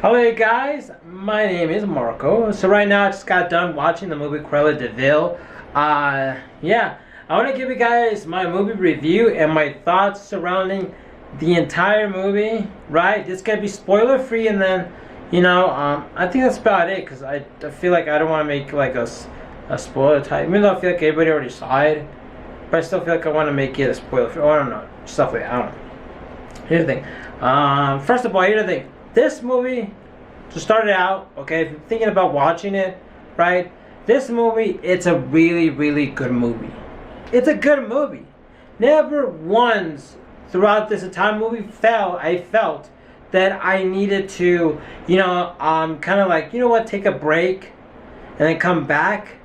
Hello guys, my name is Marco. So right now I just got done watching the movie Cruella de Vil. Yeah, I want to give you guys my movie review and my thoughts surrounding the entire movie. Right, this gonna be spoiler free, and then I think that's about it because I feel like I don't want to make like a spoiler type. Even though I feel like everybody already saw it, but I still feel like I want to make it a spoiler free. I don't know, stuff like that. I don't know. Here's the thing. First of all, here's the thing. This movie, to start it out, okay, if you're thinking about watching it, right, this movie, it's a really, really good movie. It's a good movie. Never once throughout this entire movie I felt that I needed to, kind of like, take a break and then come back.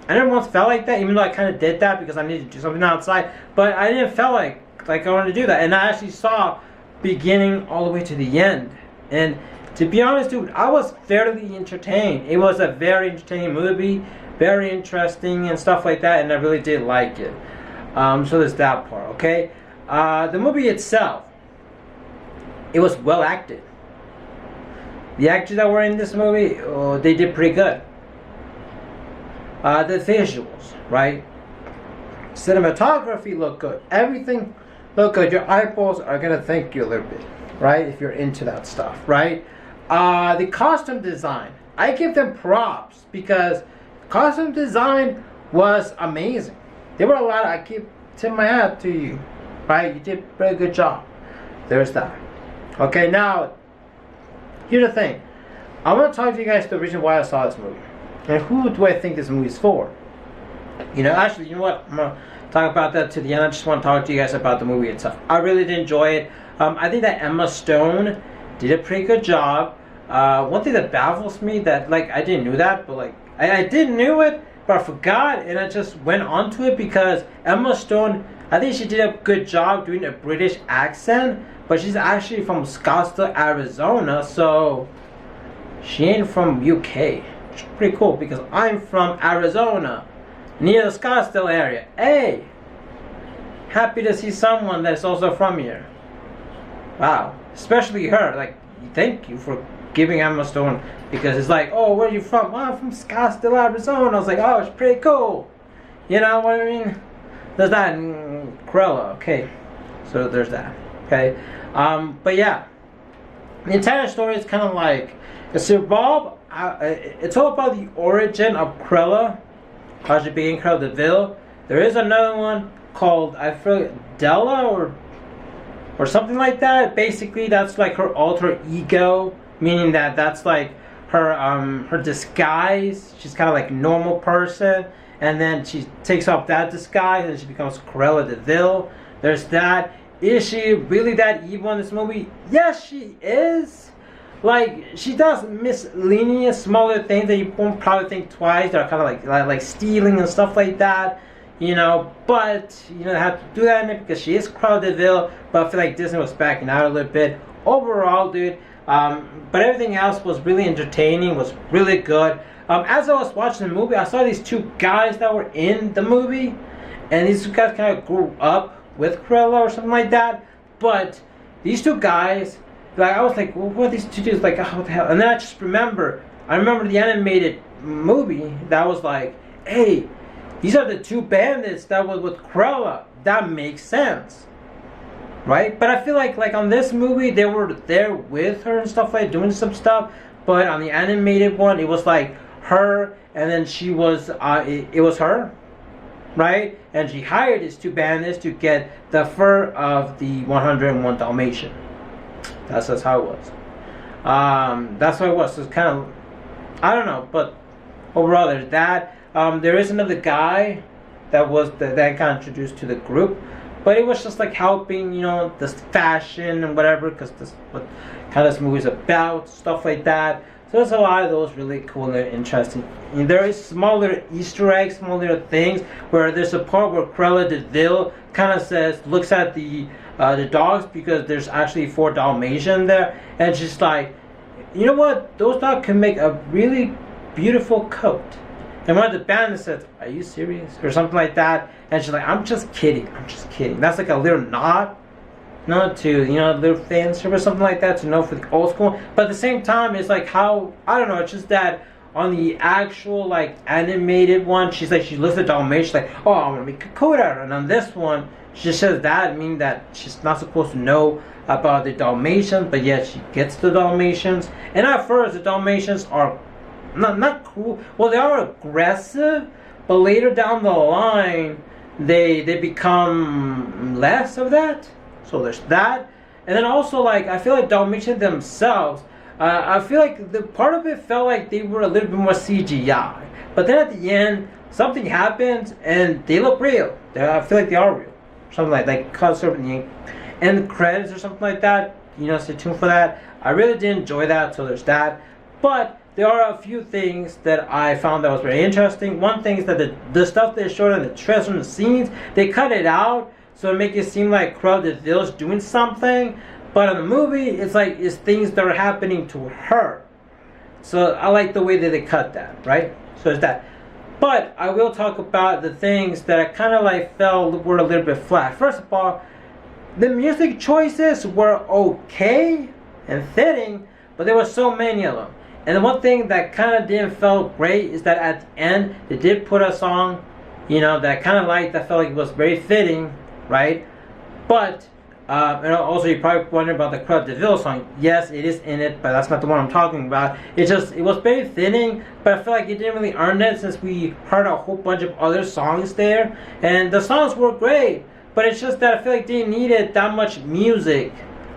I never once felt like that, even though I kind of did that because I needed to do something outside. But I didn't feel like I wanted to do that. And I actually saw beginning all the way to the end. And to be honest, dude, I was fairly entertained. It was a very entertaining movie, very interesting and stuff like that, and I really did like it. So there's that part, okay? The movie itself, it was well acted. The actors that were in this movie, they did pretty good. The visuals, right? Cinematography looked good. Everything looked good. Your eyeballs are gonna thank you a little bit, right? If you're into that stuff, right? The costume design, I give them props because costume design was amazing. There were a lot. I keep tipping my hat to you, right? You did a very good job. There's that. Okay, now here's the thing. I want to talk to you guys the reason why I saw this movie and who do I think this movie is for. Actually, you know what? I'm gonna talk about that to the end. I just want to talk to you guys about the movie itself. I really did enjoy it. I think that Emma Stone did a pretty good job. One thing that baffles me that I didn't know that, but I did knew it, but I forgot, and I just went on to it because Emma Stone, I think she did a good job doing a British accent, but she's actually from Scottsdale, Arizona, so she ain't from UK. Which is pretty cool because I'm from Arizona, near the Scottsdale area. Hey, happy to see someone that's also from here. Wow, especially her. Thank you for giving Emma Stone because it's like, oh, where are you from? Oh, I'm from Scottsdale, Arizona. I was like, oh, it's pretty cool. You know what I mean? There's that in Cruella. Okay, so there's that. Okay, but yeah, the entire story is kind of like it's involved. It's all about the origin of Cruella, how she became Cruella de Vil. There is another one called I forget Della or something like that. Basically, that's like her alter ego, meaning that's like her disguise. She's kind of like a normal person, and then she takes off that disguise and she becomes Cruella de Vil. There's that. Is she really that evil in this movie? Yes, she is. She does miscellaneous smaller things that you won't probably think twice. They're kind of like stealing and stuff like that. But they have to do that in it because she is Cruella de Vil. But I feel like Disney was backing out a little bit overall, dude. But everything else was really entertaining, was really good. As I was watching the movie, I saw these two guys that were in the movie, and these two guys kind of grew up with Cruella or something like that. But these two guys, I was like, well, what are these two dudes? Oh, what the hell? And then I remember the animated movie that was like, hey, these are the two bandits that was with Cruella. That makes sense, right? But I feel like on this movie, they were there with her and stuff doing some stuff. But on the animated one, it was like her, and then she was, it was her, right? And she hired these two bandits to get the fur of the 101 Dalmatian. That's how it was. That's what it was. So it's kind of, I don't know, but overall, there's that. There is another guy that got introduced to the group, but it was just like helping, this fashion and whatever, because this what kind of this movie's about, stuff like that. So there's a lot of those really cool and interesting. And there is smaller Easter eggs, smaller things where there's a part where Cruella de Vil kind of looks at the dogs because there's actually 4 Dalmatian there, and she's like, you know what? Those dogs can make a really beautiful coat. And one of the bandits says, are you serious? Or something like that. And she's like, I'm just kidding. That's like a little nod. not to, little fan service, something like that, to know for the old school. But at the same time, it's like how, I don't know, it's just that on the actual, like, animated one, she looks at Dalmatian, she's like, oh, I want to be Kokoda. And on this one, she just says that, meaning that she's not supposed to know about the Dalmatians, but yet she gets the Dalmatians. And at first, the Dalmatians are not cool. Well, they are aggressive, but later down the line, they become less of that. So there's that. And then also, like, I feel like Dalmatians themselves, I feel like the part of it felt like they were a little bit more CGI. But then at the end, something happens and they look real. I feel like they are real. Something like concept in the end credits or something like that. Stay tuned for that. I really did enjoy that, so there's that. But there are a few things that I found that was very interesting. One thing is that the stuff they showed in the trailers and the scenes, they cut it out so it makes it seem like Cruella de Vil's doing something. But in the movie, it's things that are happening to her. So I like the way that they cut that, right? So there's that. But I will talk about the things that I kind of like felt were a little bit flat. First of all, the music choices were okay and fitting, but there were so many of them. And the one thing that kind of didn't feel great is that at the end, they did put a song, that I kind of liked, that felt like it was very fitting, right? But, and also you probably wondering about the Cruella de Vil song. Yes, it is in it, but that's not the one I'm talking about. It was very fitting, but I feel like it didn't really earn it since we heard a whole bunch of other songs there. And the songs were great, but it's just that I feel like they needed that much music.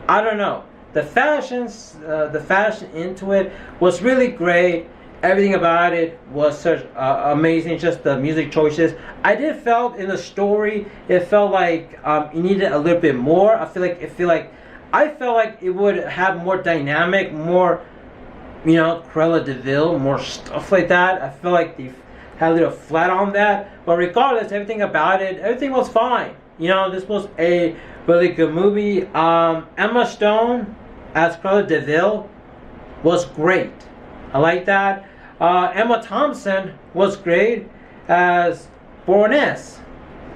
I don't know. The fashion into it was really great. Everything about it was such amazing. Just the music choices. I did felt in the story, it felt like it needed a little bit more. I felt like it would have more dynamic, more, Cruella de Vil, more stuff like that. I feel like they had a little flat on that. But regardless, everything about it, everything was fine. This was a really good movie. Emma Stone as Cruella de Vil was great. I like that. Emma Thompson was great as Baroness.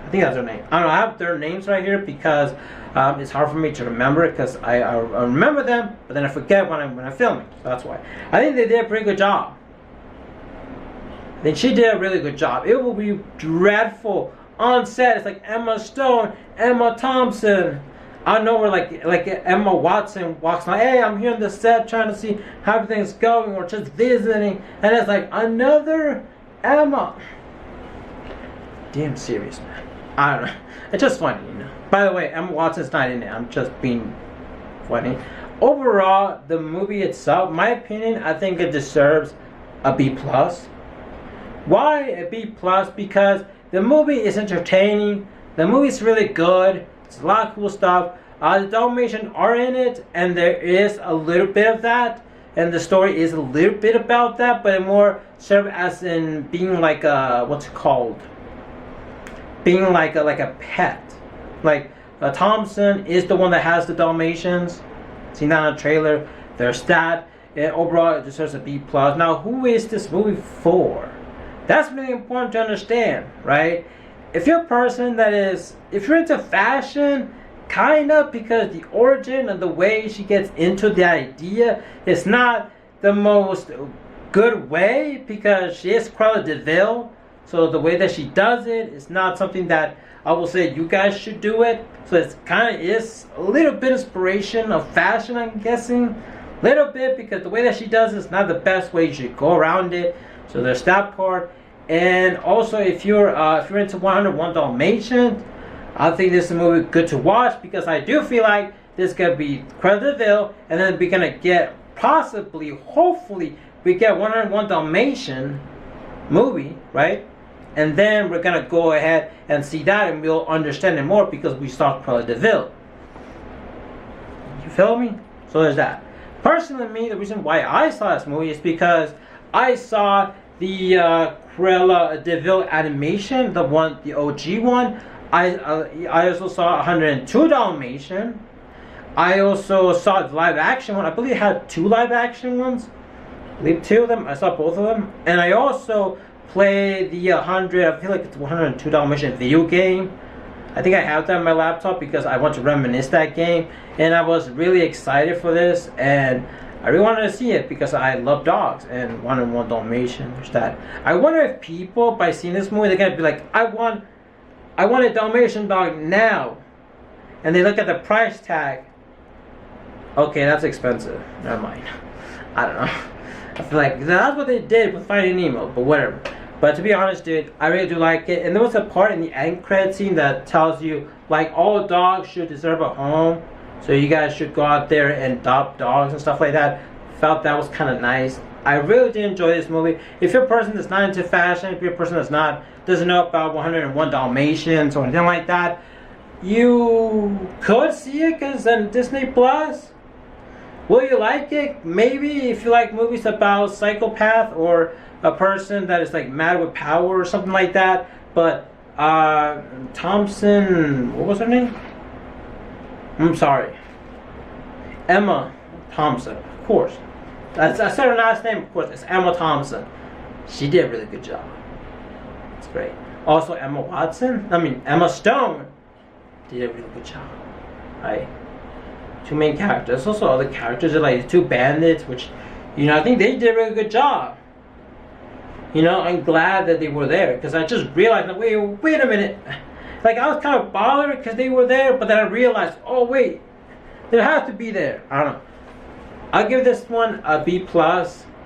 I think that's her name. I don't know. I have their names right here because it's hard for me to remember it because I remember them, but then I forget when I'm filming. So that's why. I think they did a pretty good job. I think she did a really good job. It will be dreadful on set. It's like Emma Stone, Emma Thompson. I know where like Emma Watson walks by, hey, I'm here on the set trying to see how everything's going, or just visiting, and it's like another Emma. Damn serious, man. I don't know. It's just funny, By the way, Emma Watson's not in it. I'm just being funny. Overall, the movie itself, my opinion, I think it deserves a B+. Why a B+? Because the movie is entertaining. The movie's really good. It's a lot of cool stuff. The Dalmatians are in it, and there is a little bit of that, and the story is a little bit about that, but it more serve as in being like a being like a pet. Like Thompson is the one that has the Dalmatians. Seen that in the trailer. There's that. And overall, it deserves a B+. Now, who is this movie for? That's really important to understand, right? If you're a person if you're into fashion, kind of, because the origin and the way she gets into the idea is not the most good way, because she is Cruella de Vil, so the way that she does it is not something that I will say you guys should do it. So it's kind of is a little bit inspiration of fashion, I'm guessing, little bit, because the way that she does it is not the best way you should go around it. So there's that part. And also, if you're into 101 Dalmatians, I think this is a movie good to watch, because I do feel like this is gonna be Cruella de Vil, and then we're gonna get hopefully we get 101 Dalmatian movie, right? And then we're gonna go ahead and see that, and we'll understand it more because we saw Cruella de Vil. You feel me? So there's that. Personally, me, the reason why I saw this movie is because I saw the Cruella de Vil animation, the OG one. I also saw 102 Dalmatian. I also saw the live action one. I believe it had 2 live action ones. I believe 2 of them. I saw both of them. And I also played the 102 Dalmatian video game. I think I have that on my laptop because I want to reminisce that game, and I was really excited for this, and I really wanted to see it because I love dogs and 101 Dalmatian. There's that. I wonder if people, by seeing this movie, they're gonna be like, I want a Dalmatian dog now, and they look at the price tag. Okay, that's expensive. Never mind. I don't know. I feel like that's what they did with Finding Nemo, but whatever. But to be honest, dude, I really do like it. And there was a part in the end credit scene that tells you, like, all dogs should deserve a home. So you guys should go out there and adopt dogs and stuff like that. Felt that was kind of nice. I really did enjoy this movie. If you're a person that's not into fashion, if you're a person that's doesn't know about 101 Dalmatians or anything like that, you could see it because then Disney Plus. Will you like it? Maybe if you like movies about psychopath or a person that is like mad with power or something like that. But Thompson, what was her name? I'm sorry, Emma Thompson. Of course, I said her last name. Of course, it's Emma Thompson. She did a really good job. It's great. Also, Emma Stone did a really good job. Right. Two main characters. Also, other characters are like two bandits, which, you know, I think they did a really good job. You know, I'm glad that they were there because I just realized, like, wait a minute. Like, I was kind of bothered because they were there, but then I realized, oh wait, they have to be there. I don't know. I'll give this one a B+.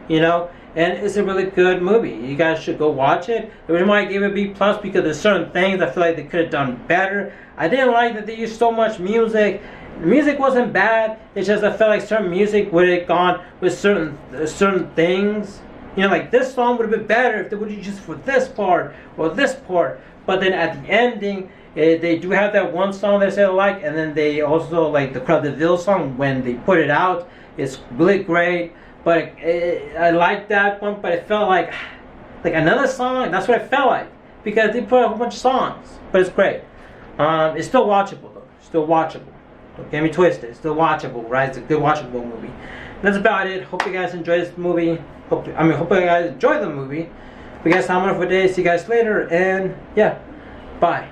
You know, and it's a really good movie. You guys should go watch it. The reason why I gave it a B+ because there's certain things I feel like they could have done better. I didn't like that they used so much music. The music wasn't bad. It's just I felt like certain music would have gone with certain things. You know, like this song would have been better if they would have used for this part or this part. But then at the ending, they do have that one song they say they like, and then they also like the Cruella de Vil song when they put it out. It's really great. But I like that one, but it felt like another song. That's what it felt like because they put a whole bunch of songs. But it's great. It's still watchable though. Still watchable. Don't get me twisted. It's still watchable, right? It's a good watchable movie. That's about it. Hope you guys enjoy this movie. Hope you guys enjoy the movie. We guys have more for today. See you guys later, and yeah, bye.